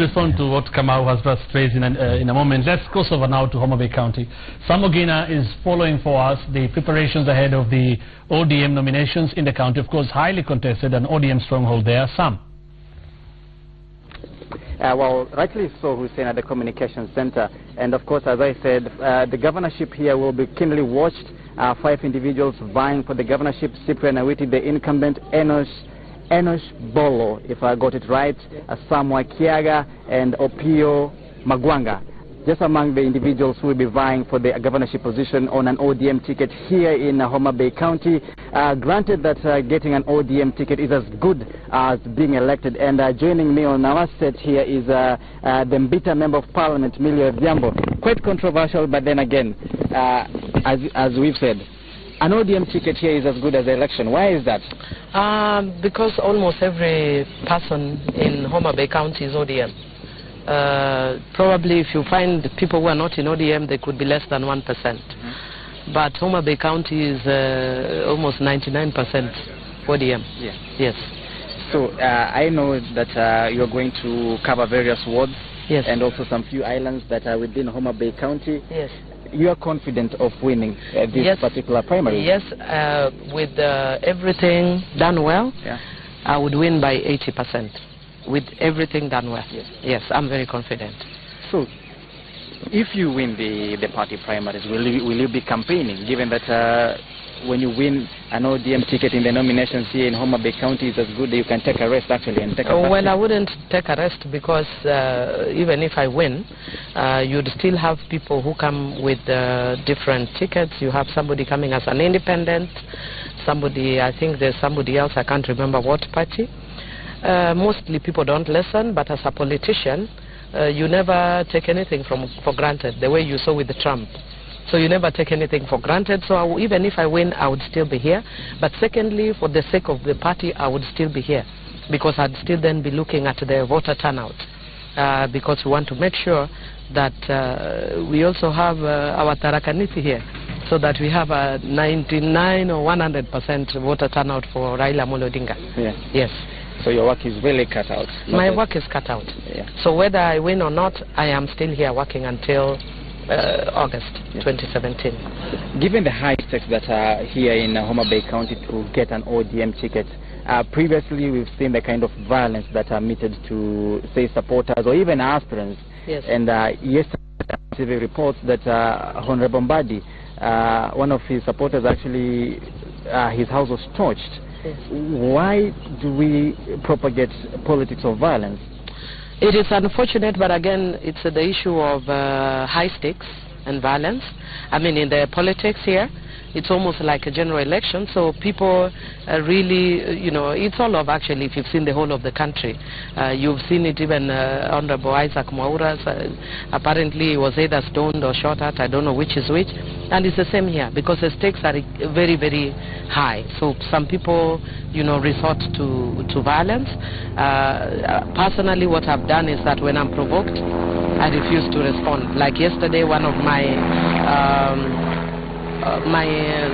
We'll respond to what Kamau has just raised in a moment. Let's cross over now to Homa Bay County. Sam Ogina is following for us the preparations ahead of the ODM nominations in the county. Of course, highly contested, an ODM stronghold there. Sam. Well, rightly so, Hussein, at the Communications Center. And of course, as I said, the governorship here will be keenly watched. 5 individuals vying for the governorship: Cyprian Awiti, the incumbent; Enosh Bolo, if I got it right; Samuel Kiaga, and Opio Magwanga. Just among the individuals who will be vying for the governorship position on an ODM ticket here in Homa Bay County. Granted that getting an ODM ticket is as good as being elected. And joining me on our set here is the Mbita Member of Parliament, Millie Odhiambo. Quite controversial, but then again, as we've said, an ODM ticket here is as good as the election. Why is that? Because almost every person in Homa Bay County is ODM. Probably if you find people who are not in ODM, they could be less than 1%. But Homa Bay County is almost 99% ODM. Yeah. Yes. So I know that you're going to cover various wards, yes, and also some few islands that are within Homa Bay County. Yes. You are confident of winning this yes, particular primary? Yes. With everything done well, yeah, I would win by 80%. With everything done well. Yes. Yes, I'm very confident. So, if you win the party primaries, will you be campaigning, given that when you win an ODM ticket in the nominations here in Homa Bay County, is as good that you can take a rest actually and take a well, I wouldn't take a rest because even if I win, you'd still have people who come with different tickets. You have somebody coming as an independent, somebody, I think there's somebody else, I can't remember what party. Mostly people don't listen, but as a politician, you never take anything for granted, the way you saw with Trump. So you never take anything for granted. So even if I win, I would still be here. But secondly, for the sake of the party, I would still be here, because I'd still then be looking at the voter turnout, because we want to make sure that we also have our Tarakaniti here, so that we have a 99 or 100% voter turnout for Raila Amolo Odinga. Yeah. Yes. So your work is really cut out? My work is cut out. Yeah. So whether I win or not, I am still here working until August 2017. Given the high stakes that are here in Homa Bay County to get an ODM ticket, previously we've seen the kind of violence that are meted to, say, supporters or even aspirants. Yes. And yesterday, TV reports that Honorable Mbadi, one of his supporters, actually, his house was torched. Yes. Why do we propagate politics of violence? It is unfortunate, but again, it's the issue of high stakes and violence. I mean, in the politics here, it's almost like a general election, so people really, you know, it's all of actually, if you've seen the whole of the country. You've seen it even Honorable Isaac Mwaura, apparently he was either stoned or shot at, I don't know which is which. And it's the same here, because the stakes are very, very high. So some people, you know, resort to violence. Personally, what I've done is that when I'm provoked, I refuse to respond. Like yesterday, one of my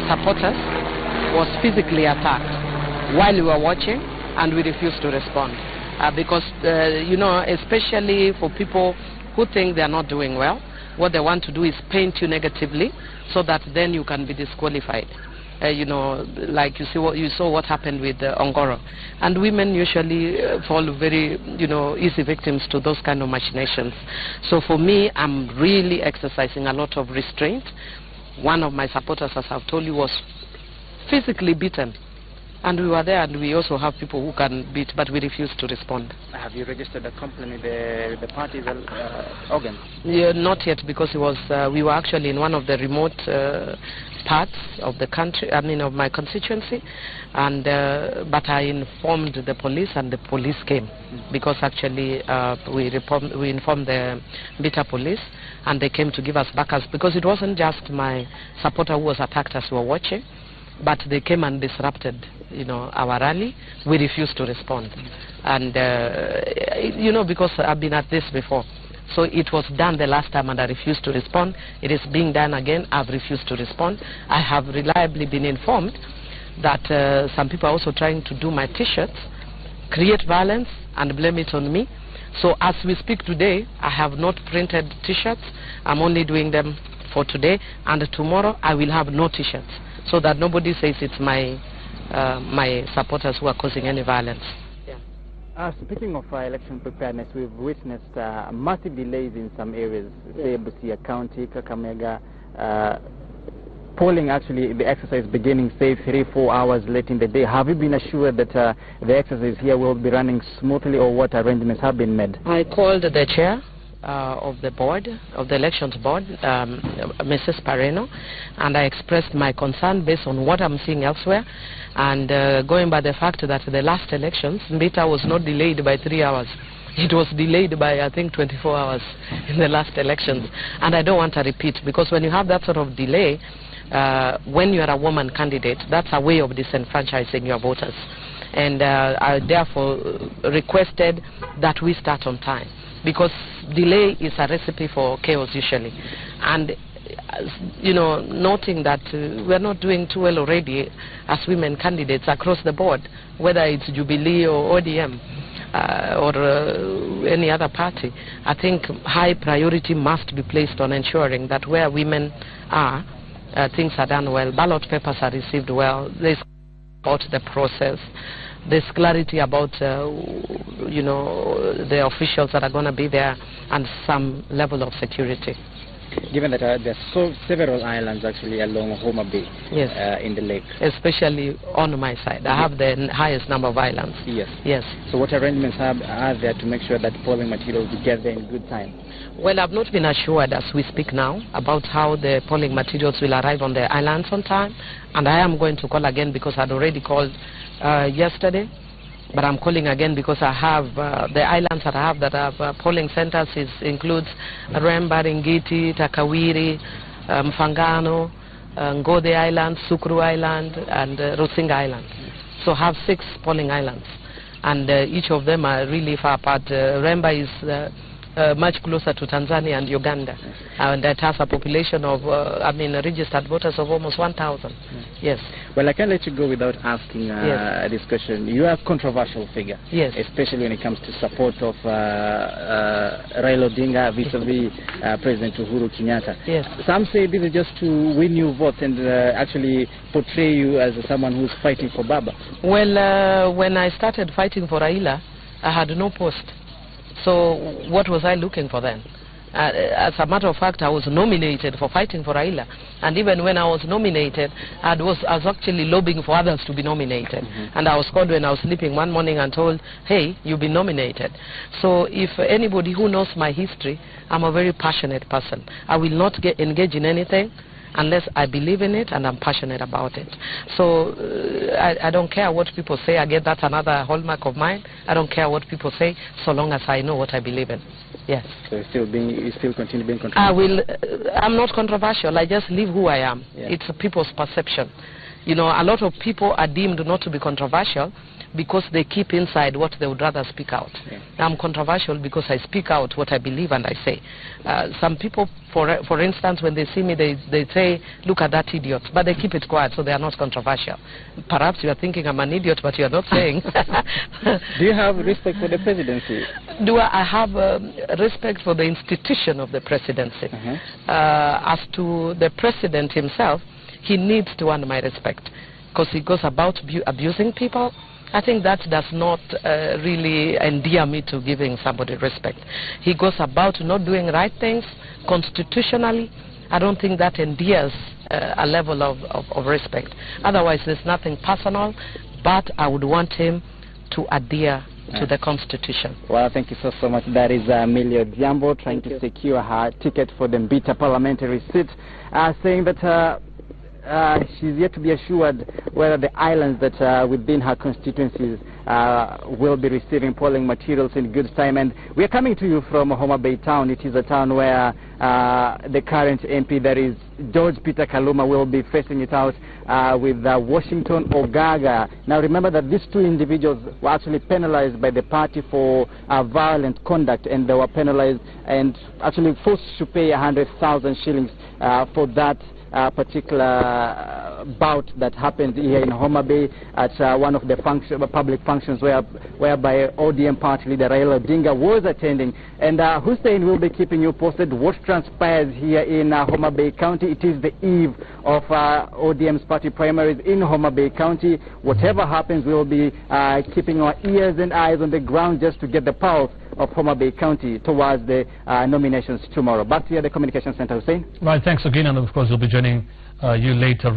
supporters was physically attacked while we were watching, and we refused to respond because, you know, especially for people who think they're not doing well, what they want to do is paint you negatively so that then you can be disqualified. You know, like you saw what happened with Ongoro. And women usually fall very, you know, easy victims to those kind of machinations. So for me, I'm really exercising a lot of restraint. One of my supporters, as I've told you, was physically beaten. And we were there, and we also have people who can beat, but we refuse to respond. Have you registered a complaint with the party's organ? Yeah, not yet, because it was, we were actually in one of the remote parts of the country, I mean of my constituency, and but I informed the police, and the police came, because actually we informed the Beta police, and they came to give us backups, because it wasn't just my supporter who was attacked as we were watching, but they came and disrupted, you know, our rally. We refused to respond, and you know, because I've been at this before. So it was done the last time and I refused to respond. It is being done again. I've refused to respond. I have reliably been informed that some people are also trying to do my t-shirts, create violence and blame it on me. So as we speak today, I have not printed T-shirts. I'm only doing them for today, and tomorrow I will have no T-shirts, so that nobody says it's my supporters who are causing any violence. Speaking of election preparedness, we've witnessed massive delays in some areas, say Busia County, Kakamega. Polling, actually, the exercise beginning, say, 3-4 hours late in the day. Have you been assured that the exercise here will be running smoothly, or what arrangements have been made? I called the chair of the board, of the elections board, Mrs. Pareno, and I expressed my concern based on what I'm seeing elsewhere, and going by the fact that the last elections, Mbita was not delayed by 3 hours. It was delayed by, I think, 24 hours in the last elections, and I don't want to repeat, because when you have that sort of delay, when you are a woman candidate, that's a way of disenfranchising your voters. And I therefore requested that we start on time, because delay is a recipe for chaos usually. And you know, noting that we're not doing too well already as women candidates across the board, whether it's Jubilee or ODM or any other party, I think high priority must be placed on ensuring that where women are, things are done well, ballot papers are received well, there's about the process, there's clarity about, you know, the officials that are going to be there, and some level of security. Given that there are several islands actually along Homa Bay, yes, in the lake. Especially on my side. I have the highest number of islands. Yes. Yes. So what arrangements are there to make sure that polling materials get there in good time? Well, I've not been assured as we speak now about how the polling materials will arrive on the islands on time. And I am going to call again, because I'd already called yesterday. But I'm calling again because I have the islands that I have that have polling centers includes Remba, Ringiti, Takawiri, Mfangano, Ngode Island, Sukru Island, and Rusinga Island. So I have 6 polling islands, and each of them are really far apart. Remba is much closer to Tanzania and Uganda, and that has a population of, registered voters of almost 1,000. Yes. Well, I can't let you go without asking this question. You are a controversial figure, yes, especially when it comes to support of Raila Odinga vis-a-vis President Uhuru Kenyatta. Yes. Some say this is just to win you votes and actually portray you as someone who's fighting for Baba. Well, when I started fighting for Raila, I had no post. So what was I looking for then? As a matter of fact, I was nominated for fighting for Raila. And even when I was nominated, I was actually lobbying for others to be nominated. And I was called when I was sleeping one morning and told, hey, you've been nominated. So if anybody who knows my history, I'm a very passionate person. I will not engage in anything unless I believe in it and I'm passionate about it. So I don't care what people say. Again, that's another hallmark of mine. I don't care what people say, so long as I know what I believe in. Yes. So you still continue being controversial? I'm not controversial. I just live who I am. Yeah. It's people's perception. You know, a lot of people are deemed not to be controversial because they keep inside what they would rather speak out. Yeah. I'm controversial because I speak out what I believe and I say. Some people, for instance, when they see me, they say, look at that idiot, but they keep it quiet, so they are not controversial. Perhaps you are thinking I'm an idiot, but you are not saying. Do you have respect for the presidency? I have respect for the institution of the presidency. As to the president himself, he needs to earn my respect because he goes about abusing people. I think that does not really endear me to giving somebody respect. He goes about not doing right things constitutionally. I don't think that endears a level of respect. Otherwise, there's nothing personal, but I would want him to adhere to the Constitution. Well, thank you so much. That is Amelia Diambo trying to secure her ticket for the Mbita parliamentary seat, saying that she's yet to be assured whether the islands that within her constituencies will be receiving polling materials in good time. And we are coming to you from Homa Bay town. It is a town where the current MP, that is George Peter Kaluma, will be facing it out with Washington Ogaga. Now remember that these 2 individuals were actually penalized by the party for violent conduct, and they were penalized and actually forced to pay 100,000 shillings for that particular bout that happened here in Homa Bay at one of the public functions whereby ODM party leader Raila Odinga was attending. And Hussein will be keeping you posted what transpires here in Homa Bay County. It is the eve of ODM's party primaries in Homa Bay County. Whatever happens, we will be keeping our ears and eyes on the ground just to get the pulse of Homa Bay County towards the nominations tomorrow. Back to you at the Communication Center, Hussein. Right, thanks again, and of course we'll be joining you later on.